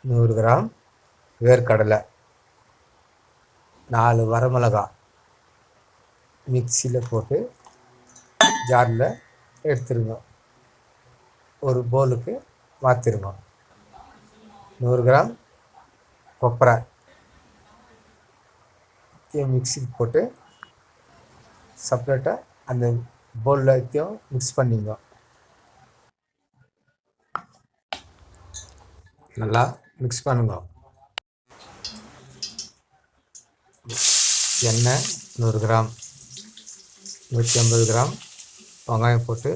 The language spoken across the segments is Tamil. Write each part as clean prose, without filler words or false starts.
100 கிராம் வேர்க்கடலை, 4 வரமிளகா மிக்சியில் போட்டு ஜாரில் எடுத்துருங்க. ஒரு பவுலுக்கு மாற்றிருங்க. 100 கிராம் கொப்பரை மிக்சிக்கு போட்டு செப்பரேட்டாக அந்த பவுலில் எல்லாத்தையும் மிக்ஸ் பண்ணிங்க. நல்லா மிக்ஸ் பண்ணுங்க. எண்ணெய் 100 கிராம், 150 கிராம் வெங்காயம் போட்டு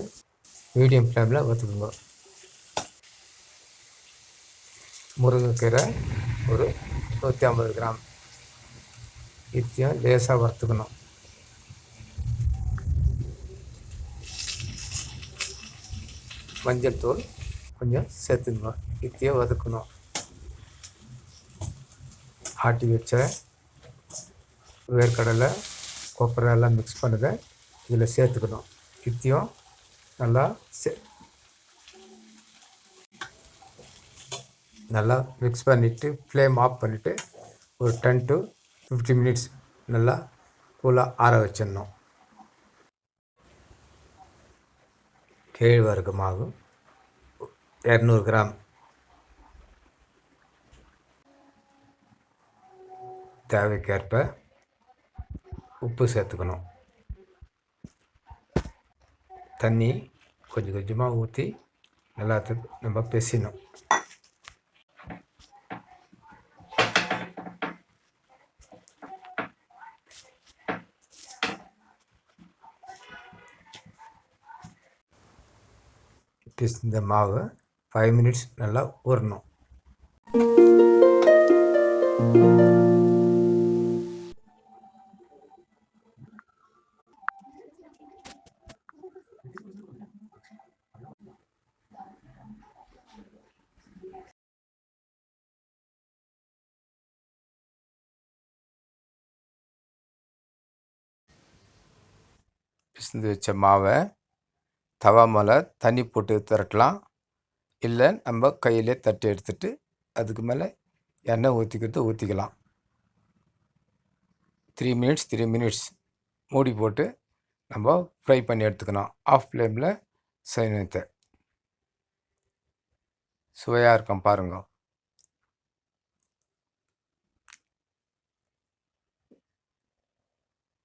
மீடியம் ஃப்ளேமில் வறுத்துக்குங்க. முருங்கைக்கீரை ஒரு 150 கிராம் இத்தையும் லேசாக வறுத்துக்கணும். மஞ்சள் தூள் கொஞ்சம் சேர்த்துக்கணும். இத்தையும் வதக்கணும். ஆட்டி வச்ச வேர்க்கடலை கொப்பரை எல்லாம் மிக்ஸ் பண்ணதை இதில் சேர்த்துக்கணும். இத்தையும் நல்லா நல்லா மிக்ஸ் பண்ணிவிட்டு ஃப்ளேம் ஆஃப் பண்ணிவிட்டு ஒரு 10 to 15 மினிட்ஸ் நல்லா கூலாக ஆற வச்சிடணும். கேழ்வரகு மாவு 200 கிராம், தேவைக்கேற்ப உப்பு சேர்த்துக்கணும். தண்ணி கொஞ்சம் கொஞ்சமாக ஊற்றி எல்லாத்துக்கும் நம்ம பிசையணும். இந்த மாவு 5 மினிட்ஸ் நல்லா ஊறணும். பிசைந்து வச்ச மாவை தவா மேலே தண்ணி போட்டு திரட்டலாம். இல்லை நம்ம கையிலே தட்டி எடுத்துட்டு அதுக்கு மேலே எண்ணெய் ஊற்றிக்கலாம். 3 மினிட்ஸ் மூடி போட்டு நம்ம ஃப்ரை பண்ணி எடுத்துக்கணும். ஆஃப் ஃப்ளேமில் செய்யணும். சுவையாக இருக்கும் பாருங்க.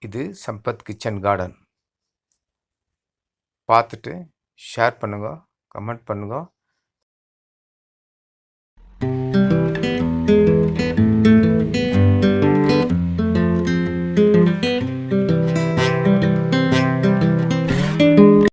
இது சம்பத் கிச்சன் கார்டன். பார்த்துட்டு ஷேர் பண்ணுங்க, கமெண்ட் பண்ணுங்க.